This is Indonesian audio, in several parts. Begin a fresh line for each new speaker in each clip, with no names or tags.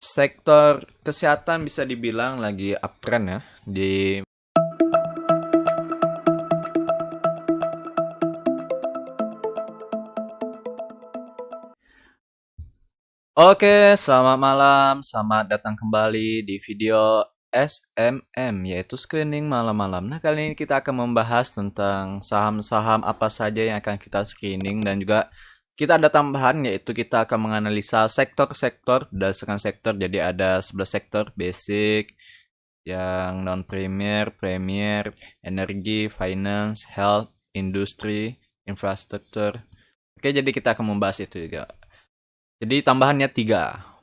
Sektor kesehatan bisa dibilang lagi uptrend ya di Oke, selamat malam. Selamat datang kembali di video SMM, yaitu screening malam-malam. Nah, kali ini kita akan membahas tentang saham-saham apa saja yang akan kita screening, dan juga kita ada tambahan, yaitu kita akan menganalisa sektor-sektor berdasarkan sektor. Jadi ada 11 sektor basic, yang non-premier, premier, energi, finance, health, industri, infrastruktur. Oke, jadi kita akan membahas itu juga. Jadi tambahannya 3.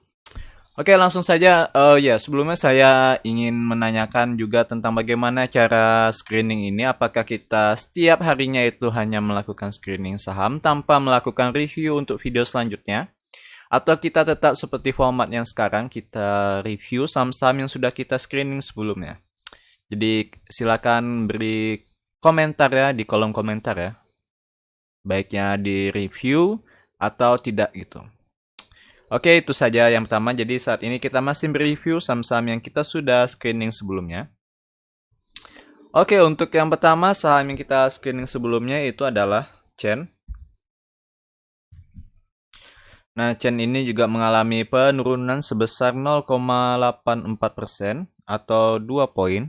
Oke, langsung saja. Sebelumnya saya ingin menanyakan juga tentang bagaimana cara screening ini. Apakah kita setiap harinya itu hanya melakukan screening saham tanpa melakukan review untuk video selanjutnya? Atau kita tetap seperti format yang sekarang, kita review saham-saham yang sudah kita screening sebelumnya? Jadi silakan beri komentar ya di kolom komentar ya. Baiknya di review atau tidak gitu. Oke, itu saja yang pertama. Jadi saat ini kita masih mereview saham-saham yang kita sudah screening sebelumnya. Oke, untuk yang pertama saham yang kita screening sebelumnya itu adalah Chen. Nah, Chen ini juga mengalami penurunan sebesar 0,84% atau 2 poin.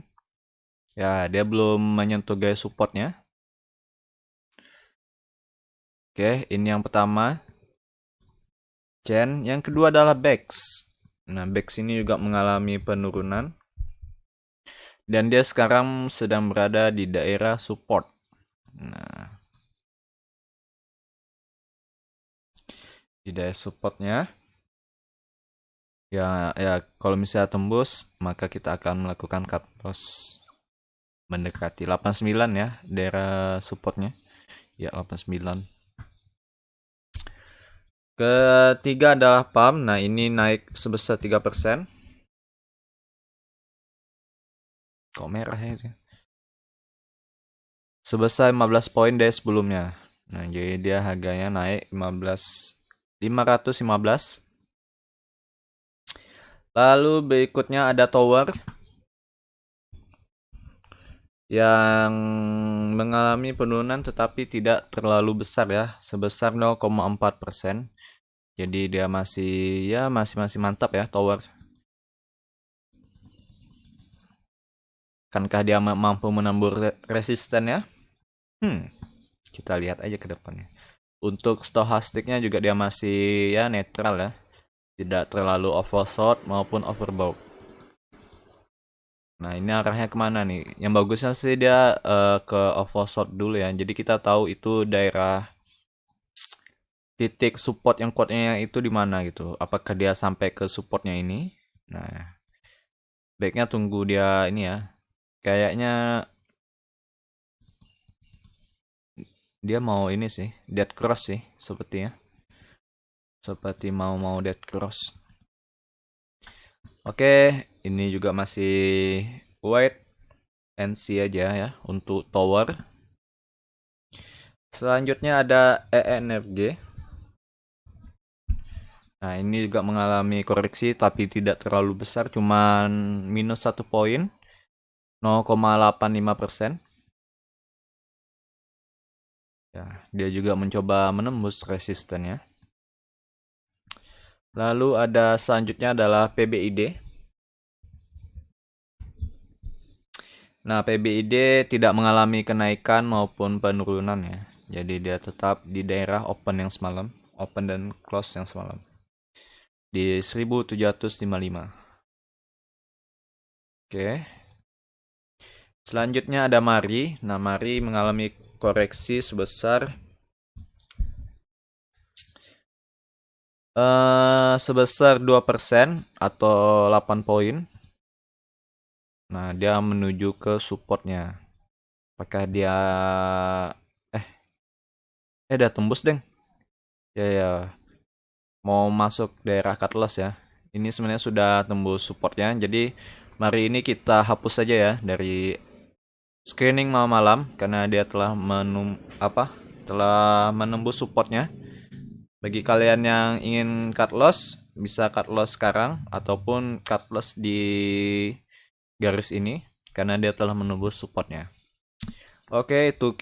Ya, dia belum menyentuh garis supportnya. Oke, ini yang pertama. Chen. Yang kedua adalah BEX. Nah, BEX ini juga mengalami penurunan. Dan dia sekarang sedang berada di daerah support. Nah, di daerah supportnya. Ya, kalau misalnya tembus, maka kita akan melakukan cut loss. Mendekati 89 ya, daerah supportnya. Ya, 89. Ketiga adalah PAM. Nah, ini naik sebesar 3%. Kok merah ya? Sebesar 15 poin dari sebelumnya. Nah, jadi dia harganya naik 515. Lalu berikutnya ada Tower yang mengalami penurunan tetapi tidak terlalu besar ya, sebesar 0,4%. Jadi dia masih mantap ya Tower. Akankah dia mampu menembus resisten ya? Kita lihat aja ke depannya. Untuk stochastiknya juga dia masih ya netral ya. Tidak terlalu oversold maupun overbought. Nah, ini arahnya kemana nih? Yang bagusnya sih dia ke oversold dulu ya. Jadi kita tahu itu daerah titik support yang kuatnya itu di mana gitu. Apakah dia sampai ke supportnya ini? Nah, baiknya tunggu dia ini ya. Kayaknya dia mau ini sih, dead cross sih sepertinya. Seperti mau dead cross. Oke, ini juga masih wait and see aja ya untuk Tower. Selanjutnya ada ENFG. Nah, ini juga mengalami koreksi tapi tidak terlalu besar, cuman minus 1 poin, 0,85%. Ya, dia juga mencoba menembus resistennya. Lalu ada selanjutnya adalah PBID. Nah, PBID tidak mengalami kenaikan maupun penurunan ya. Jadi dia tetap di daerah open yang semalam, open dan close yang semalam. Di 1755. Oke. Selanjutnya ada Mari. Nah, Mari mengalami koreksi sebesar 2% atau 8 poin. Nah, dia menuju ke supportnya. Apakah dia udah tembus, Deng? Ya. Mau masuk daerah cut loss ya. Ini sebenarnya sudah tembus supportnya. Jadi, mari ini kita hapus saja ya dari screening malam-malam karena dia telah menembus supportnya. Bagi kalian yang ingin cut loss, bisa cut loss sekarang ataupun cut loss di garis ini karena dia telah menembus supportnya. Oke, itu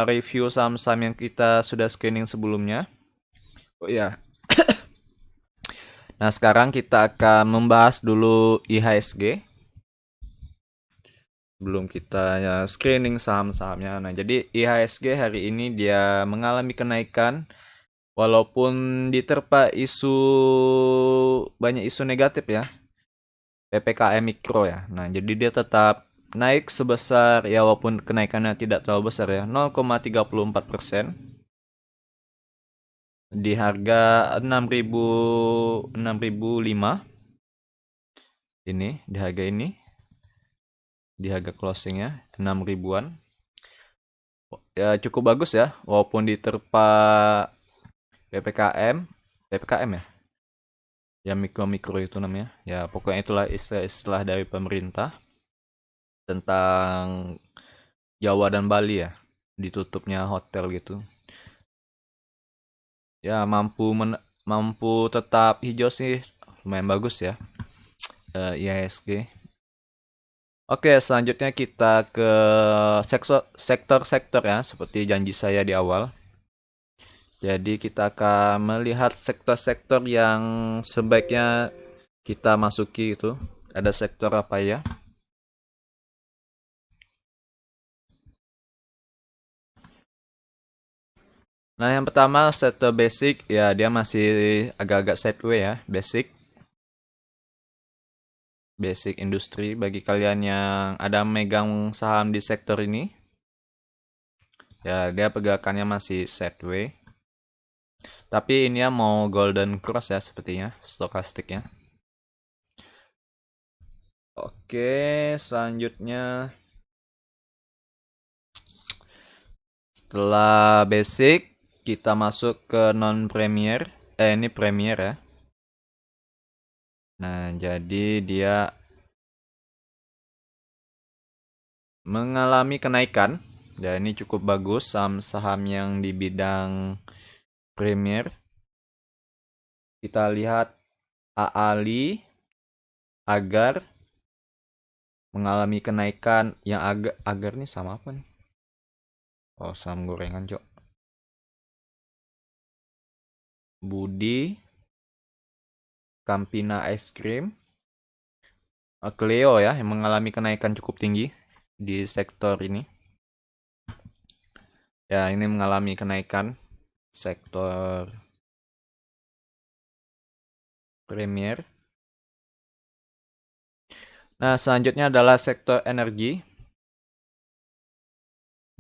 review saham-saham yang kita sudah screening sebelumnya. Oh iya. Nah, sekarang kita akan membahas dulu IHSG. Belum kita screening saham-sahamnya. Nah, jadi IHSG hari ini dia mengalami kenaikan walaupun diterpa banyak isu negatif ya. PPKM mikro ya. Nah, jadi dia tetap naik sebesar ya walaupun kenaikannya tidak terlalu besar ya, 0,34% di harga 6.005. Ini di harga ini. Di harga closingnya 6 ribuan. Ya cukup bagus ya walaupun diterpa PPKM ya. Ya mikro-mikro itu namanya. Ya pokoknya itulah istilah-istilah dari pemerintah tentang Jawa dan Bali ya, ditutupnya hotel gitu. Ya mampu tetap hijau sih, lumayan bagus ya IHSG. Oke, selanjutnya kita ke sektor-sektor ya, seperti janji saya di awal. Jadi kita akan melihat sektor-sektor yang sebaiknya kita masuki itu. Ada sektor apa ya? Nah, yang pertama sektor basic ya, dia masih agak-agak sideways ya, basic industri. Bagi kalian yang ada megang saham di sektor ini, ya dia pergerakannya masih sideways. Tapi ini ya mau golden cross ya sepertinya stokastiknya. Oke, selanjutnya setelah basic kita masuk ke non premier. Ini premier ya. Nah, jadi dia mengalami kenaikan. Ya, ini cukup bagus saham-saham yang di bidang premier. Kita lihat AALI, Agar mengalami kenaikan yang agar nih sama apa nih? Oh, saham gorengan, Cok. Budi, Campina Ice Cream, Cleo ya yang mengalami kenaikan cukup tinggi di sektor ini. Ya, ini mengalami kenaikan sektor premier. Nah, selanjutnya adalah sektor energi.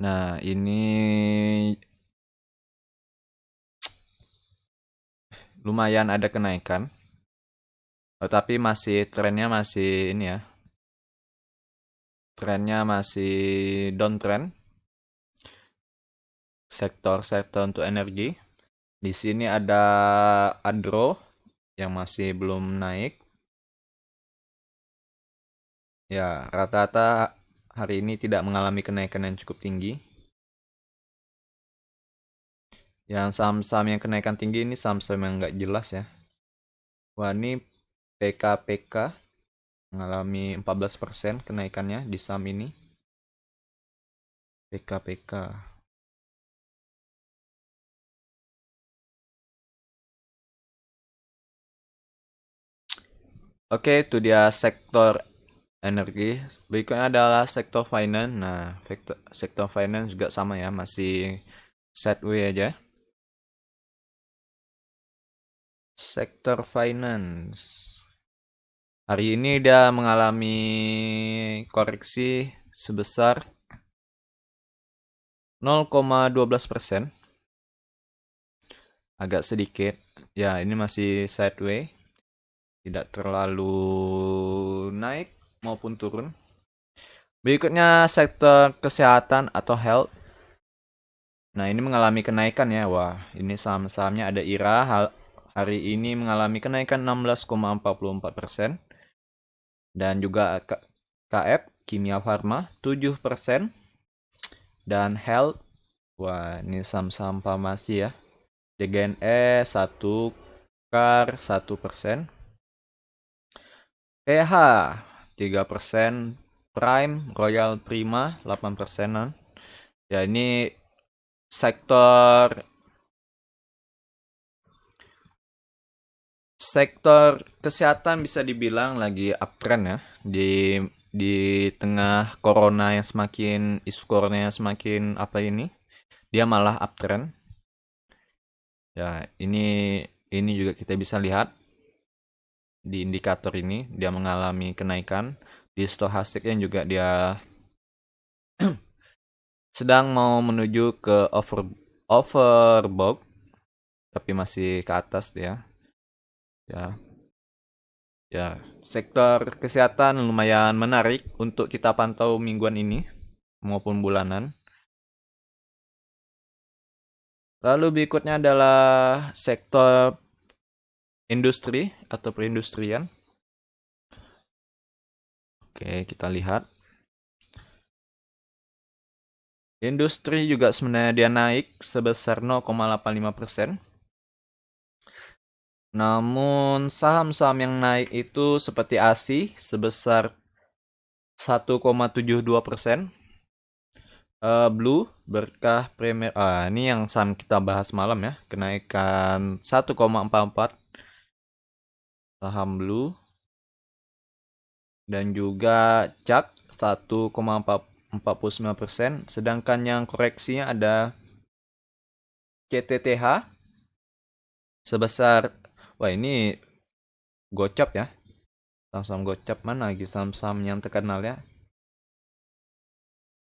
Nah, ini lumayan ada kenaikan. Tetapi trennya masih ini ya. Trennya masih downtrend. Sektor-sektor untuk energi. Di sini ada Adro yang masih belum naik. Ya, rata-rata hari ini tidak mengalami kenaikan yang cukup tinggi. Yang saham-saham yang kenaikan tinggi ini saham-saham yang nggak jelas ya. Wah, ini PKPK mengalami 14% kenaikannya di saham ini. PKPK. Oke, itu dia sektor energi. Berikutnya adalah sektor finance. Nah, sektor finance juga sama ya, masih sideways aja. Sektor finance. Hari ini dia mengalami koreksi sebesar 0,12%. Agak sedikit. Ya, ini masih sideways. Tidak terlalu naik maupun turun. Berikutnya sektor kesehatan atau health. Nah, ini mengalami kenaikan ya. Wah, ini saham-sahamnya ada IRA hari ini mengalami kenaikan 16,44%. Dan juga KF Kimia Farma 7%. Dan health, wah ini saham-saham farmasi ya. DGNE 1, Car 1%, EH 3%, Prime, Royal Prima 8%. Ya, ini sektor sektor kesehatan bisa dibilang lagi uptrend ya, di tengah corona yang semakin, isu corona yang semakin apa ini, dia malah uptrend. Ya, ini juga kita bisa lihat di indikator ini dia mengalami kenaikan. Di stokastiknya juga dia sedang mau menuju ke overbought, tapi masih ke atas dia. Ya, ya, sektor kesehatan lumayan menarik untuk kita pantau mingguan ini maupun bulanan. Lalu berikutnya adalah sektor industri atau perindustrian. Oke, kita lihat. Industri juga sebenarnya dia naik sebesar 0,85%. Namun saham-saham yang naik itu seperti ASI sebesar 1,72%. Blue Berkah Premier. Ini yang saham kita bahas malam ya. Kenaikan 1,44 saham Blue. Dan juga CAK 1,49%. Sedangkan yang koreksinya ada CTTH sebesar, wah ini gocap ya. Saham-saham gocap mana lagi saham-saham yang terkenal ya.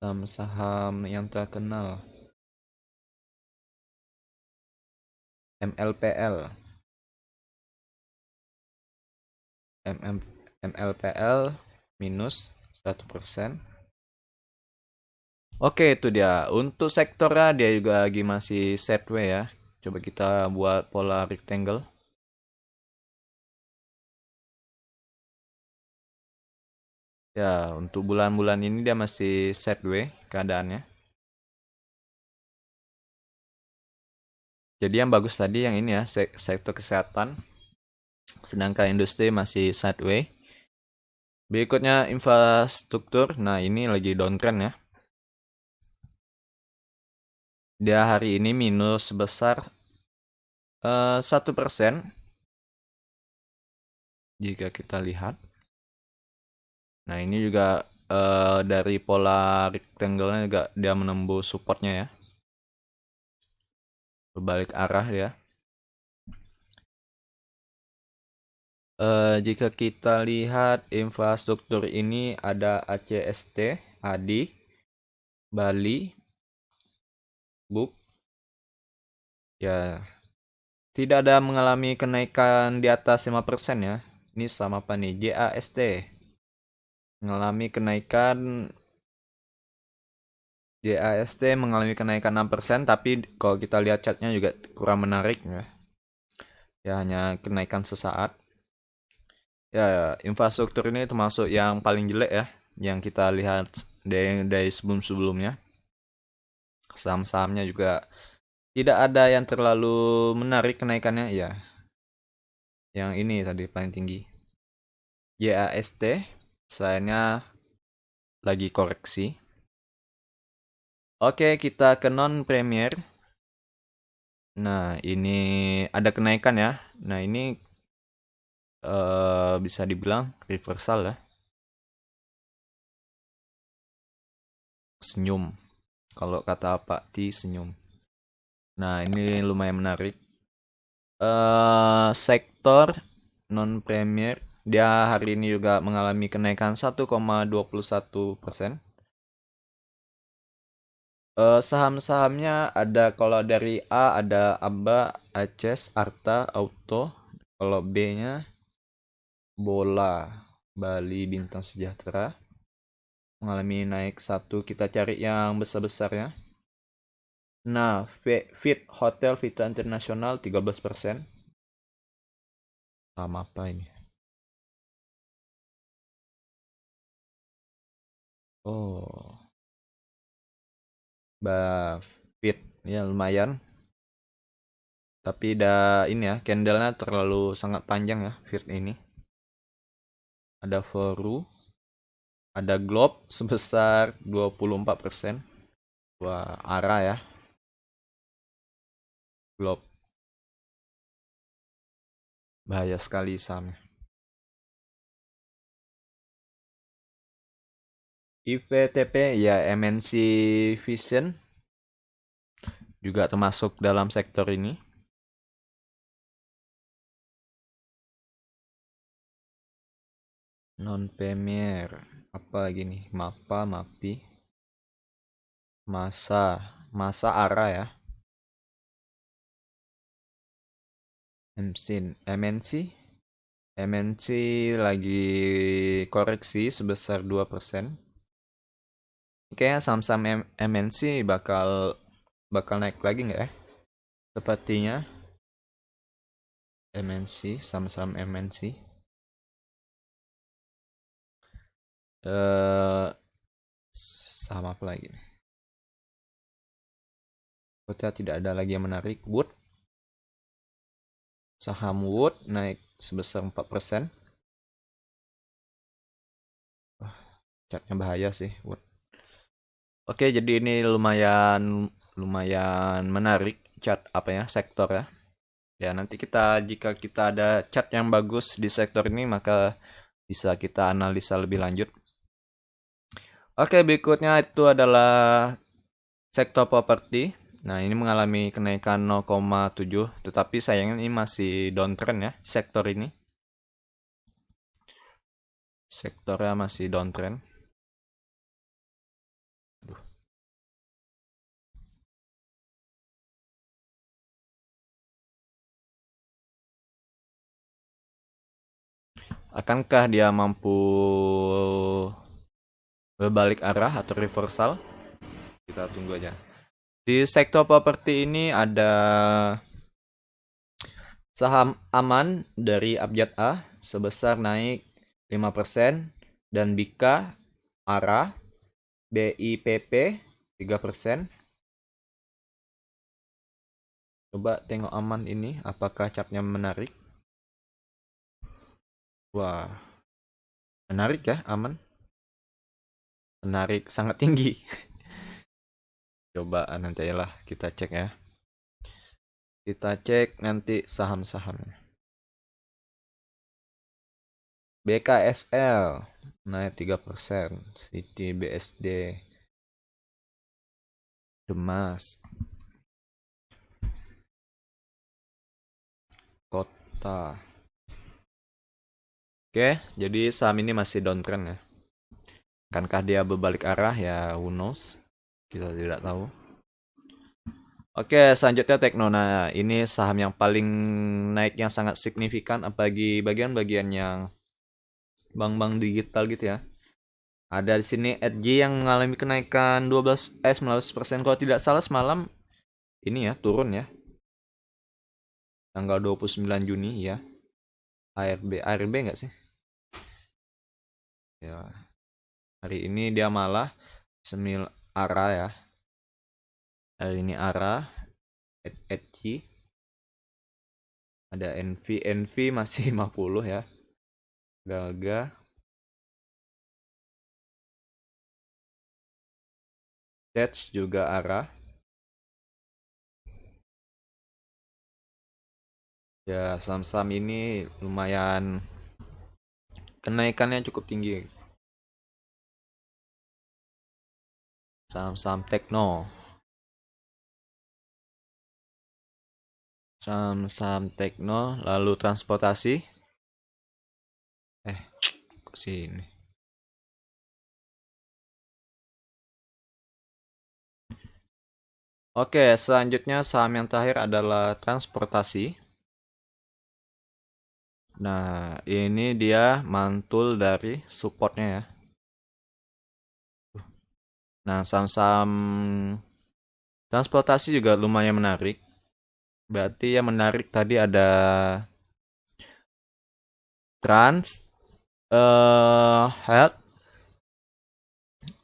Saham-saham yang terkenal. MLPL. MLPL minus 1%. Oke, itu dia. Untuk sektornya dia juga lagi masih sideways ya. Coba kita buat pola rectangle. Ya, untuk bulan-bulan ini dia masih sideways keadaannya. Jadi yang bagus tadi yang ini ya, sektor kesehatan. Sedangkan industri masih sideways. Berikutnya infrastruktur. Nah, ini lagi downtrend ya. Dia hari ini minus sebesar 1%. Jika kita lihat. Nah, ini juga dari pola rectangle-nya juga dia menembus supportnya ya. Berbalik arah ya. Jika kita lihat infrastruktur ini ada ACST, ADI, Bali, BUK. Ya, tidak ada mengalami kenaikan di atas 5% ya. Ini sama apa nih? JAST mengalami kenaikan, JAST mengalami kenaikan 6%, tapi kalau kita lihat chartnya juga kurang menarik ya. Ya hanya kenaikan sesaat. Ya, infrastruktur ini termasuk yang paling jelek ya, yang kita lihat dari sebelum-sebelumnya. Saham-sahamnya juga tidak ada yang terlalu menarik kenaikannya ya. Yang ini tadi paling tinggi. JAST sayangnya lagi koreksi. Oke, kita ke non premier. Nah, ini ada kenaikan ya. Nah, ini bisa dibilang reversal ya. Senyum. Kalau kata Pak T, senyum. Nah, ini lumayan menarik. Sektor non premier dia hari ini juga mengalami kenaikan 1,21%. Saham-sahamnya ada, kalau dari A ada Aba, Aces, Arta, Auto. Kalau B-nya Bola, Bali, Bintang Sejahtera. Mengalami naik satu, kita cari yang besar-besar ya. Nah, Fit Hotel Vita Internasional 13%. Sama apa ini? Oh, Fit ya lumayan. Tapi ini ya, candlenya terlalu sangat panjang ya, feed ini. Ada Foru, ada Globe sebesar 24%. Wah, arah ya, Globe. Bahaya sekali sahamnya. IPTP ya, MNC Vision juga termasuk dalam sektor ini. Non premier apa lagi nih? Mapa, Mapi, Masa Ara ya. MNC lagi koreksi sebesar 2%. Kayaknya saham-saham MNC bakal naik lagi nggak ya? Sepertinya MNC, saham-saham MNC. Saham apa lagi nih? Sepertinya tidak ada lagi yang menarik. Wood. Saham Wood naik sebesar 4%. Chartnya bahaya sih Wood. Oke, jadi ini lumayan menarik chart apa ya, sektor ya. Ya, nanti jika kita ada chart yang bagus di sektor ini, maka bisa kita analisa lebih lanjut. Oke, berikutnya itu adalah sektor properti. Nah, ini mengalami kenaikan 0,7, tetapi sayangnya ini masih downtrend ya, sektor ini. Sektornya masih downtrend. Akankah dia mampu berbalik arah atau reversal? Kita tunggu aja. Di sektor properti ini ada saham Aman dari Abjad A sebesar naik 5% dan Bika, ARA, BIPP 3%. Coba tengok Aman ini apakah capnya menarik. Wah, menarik ya Aman. Menarik sangat tinggi. Coba nanti lah kita cek ya. Kita cek nanti saham-sahamnya. BKSL naik 3%, City BSD, Demas, Kota. Oke, jadi saham ini masih downtrend ya. Akankah dia berbalik arah ya, who knows? Kita tidak tahu. Oke, selanjutnya Tekno. Nah, ini saham yang paling naik yang sangat signifikan, apalagi bagian-bagian yang bank-bank digital gitu ya. Ada di sini EDG yang mengalami kenaikan 19% kalau tidak salah semalam ini ya, turun ya. Tanggal 29 Juni ya. ARB enggak sih? Ya. Hari ini dia malah ARA ya. Hari ini ARA, EDG. Ada NV masih 50 ya. Galga. Stats juga ARA. Ya, saham-saham ini lumayan kenaikannya cukup tinggi. Saham-saham Tekno. Saham-saham Tekno, lalu transportasi. Kok sini? Oke, selanjutnya saham yang terakhir adalah transportasi. Nah, ini dia mantul dari supportnya ya. Nah, saham-saham transportasi juga lumayan menarik. Berarti yang menarik tadi ada Health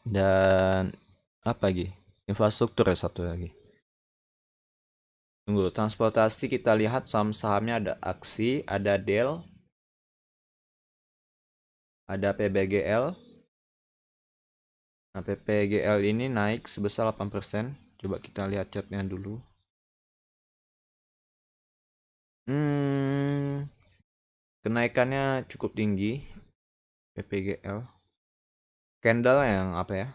dan apa lagi? Infrastruktur ya satu lagi. Tunggu, transportasi kita lihat saham-sahamnya ada Aksi, ada Dell, ada PBGL. Nah, PPGL ini naik sebesar 8%. Coba kita lihat chartnya dulu. Kenaikannya cukup tinggi PPGL. Candle yang apa ya?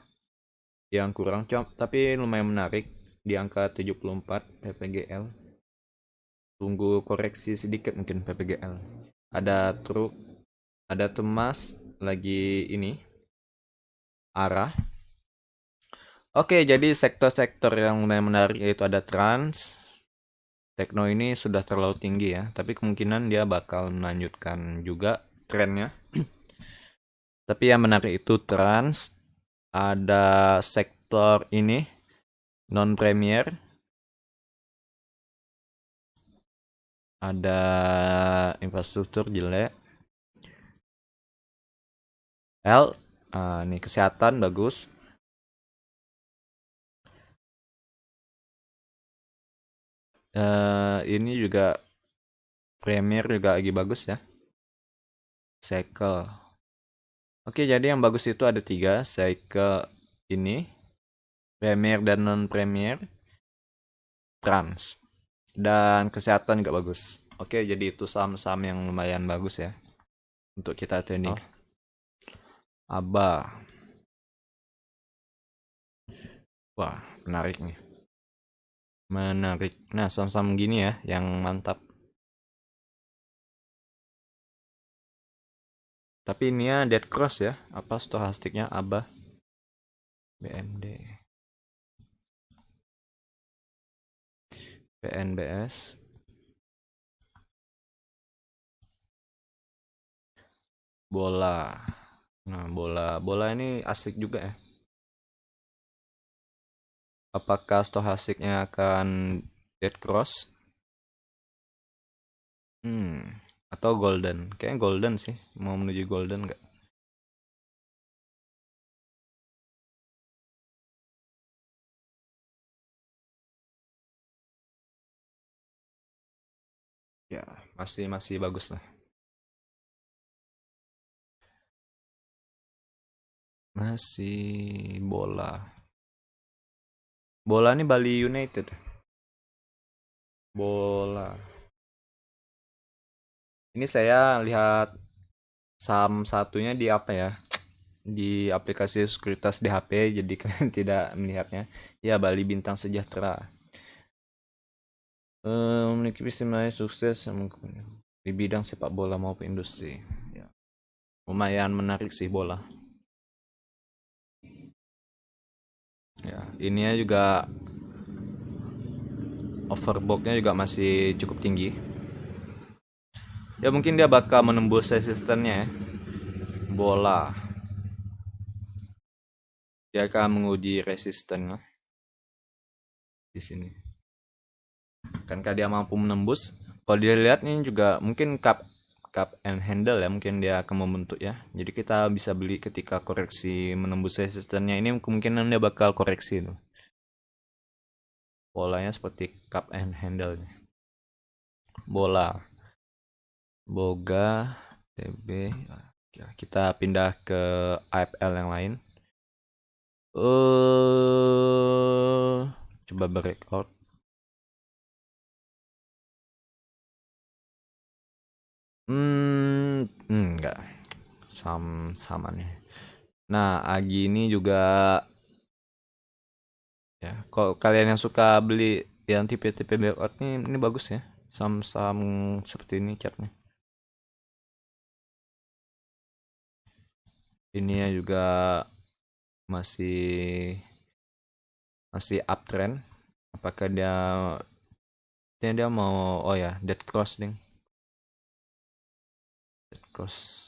Yang kurang tapi lumayan menarik di angka 74 PPGL. Tunggu koreksi sedikit mungkin PPGL. Ada truk, ada Temas lagi ini arah. Oke, jadi sektor-sektor yang lumayan menarik yaitu ada Trans. Tekno ini sudah terlalu tinggi ya, tapi kemungkinan dia bakal melanjutkan juga trennya. Tapi yang menarik itu Trans, ada sektor ini non premier, ada infrastruktur jelek. Ini kesehatan bagus. Ini juga premier juga lagi bagus ya. Cycle. Oke, jadi yang bagus itu ada 3, cycle ini, premier dan non premier, trans, dan kesehatan juga bagus. Oke, jadi itu saham-saham yang lumayan bagus ya untuk kita trading. ABA. Wah, menarik nih. Menarik. Nah, saham-saham gini ya yang mantap. Tapi ini ya dead cross ya. Apa stochastiknya ABA? BMD. PNBS. Bola. Nah, bola ini asik juga ya. Apakah stochastiknya akan dead cross? Atau golden? Kayaknya golden sih. Mau menuju golden nggak? Ya, masih bagus lah. Masih bola. Bola ini Bali United. Bola. Ini saya lihat saham satunya di apa ya? Di aplikasi sekuritas di HP, jadi kalian tidak melihatnya. Ya, Bali Bintang Sejahtera. Memiliki visi sukses di bidang sepak bola maupun industri. Ya. Lumayan menarik sih bola. Ya, ininya juga overbought-nya juga masih cukup tinggi. Ya mungkin dia bakal menembus resistennya ya. Bola. Dia akan menguji resistennya di sini. Kankah dia mampu menembus? Kalau dia lihat nih juga mungkin cup and handle ya, mungkin dia akan membentuk ya. Jadi kita bisa beli ketika koreksi menembus resistennya. Ini kemungkinan dia bakal koreksi tuh. Polanya seperti cup and handle. Bola. Boga, TB. Kita pindah ke AFL yang lain. Coba breakout. Enggak. Sama nih. Nah, Agi ini juga ya, kalau kalian yang suka beli yang tipe-tipe breakout ini bagus ya. Saham-saham seperti ini chartnya. Ini ya juga masih uptrend. Apakah dia mau dead cross nih. Dead cross.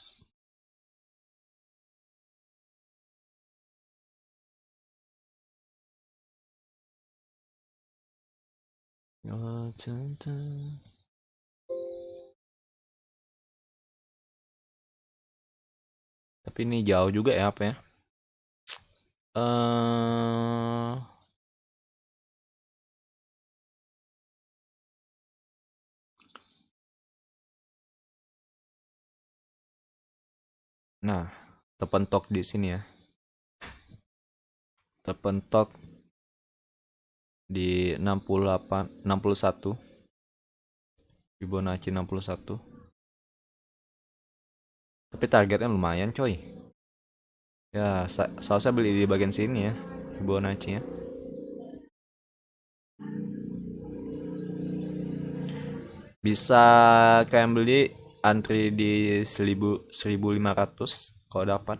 Tapi ini jauh juga ya apa ya? Nah, terpentok di sini ya. Terpentok di 68, 61. Fibonacci 61. Tapi targetnya lumayan coy. Ya, saya beli di bagian sini ya, Fibonacci ya. Bisa kalian beli antri di 1500 kalau dapat.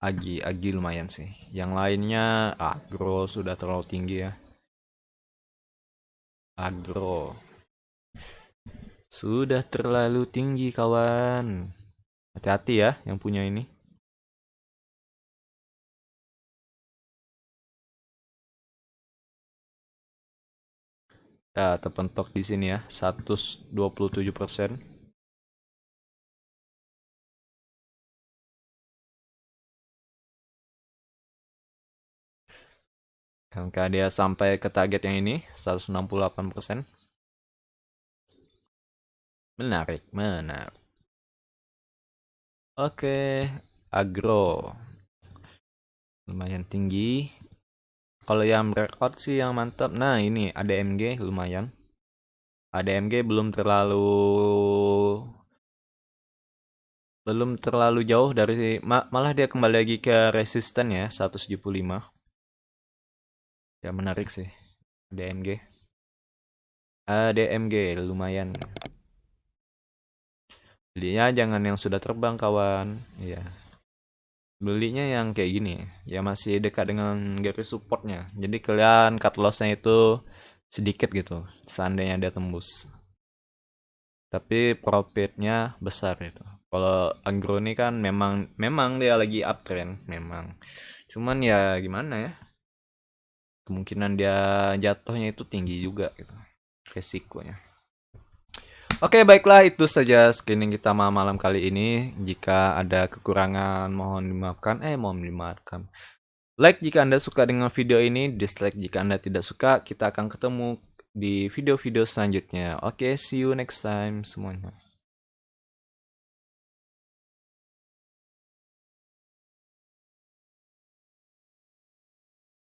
Agi lumayan sih. Yang lainnya agro sudah terlalu tinggi ya. Agro sudah terlalu tinggi kawan. Hati-hati ya yang punya ini. Ya, terpentok di sini ya, 127%. Angka dia sampai ke target yang ini 168%. Menarik. Oke, agro lumayan tinggi. Kalau yang breakout sih yang mantap. Nah, ini ADMG lumayan. ADMG belum terlalu jauh dari malah dia kembali lagi ke resisten ya, 175. Ya menarik sih. ADMG lumayan. Belinya jangan yang sudah terbang kawan. Iya. Belinya yang kayak gini ya, masih dekat dengan garis supportnya. Jadi kalian cut lossnya itu sedikit gitu, seandainya dia tembus. Tapi profitnya besar itu. Kalau agro ini kan memang dia lagi uptrend memang. Cuman ya gimana ya? Kemungkinan dia jatuhnya itu tinggi juga gitu. Resikonya. Oke, baiklah itu saja screening kita malam kali ini. Jika ada kekurangan mohon dimaafkan. Mohon dimaafkan. Like jika Anda suka dengan video ini, dislike jika Anda tidak suka. Kita akan ketemu di video-video selanjutnya. Oke, see you next time semuanya.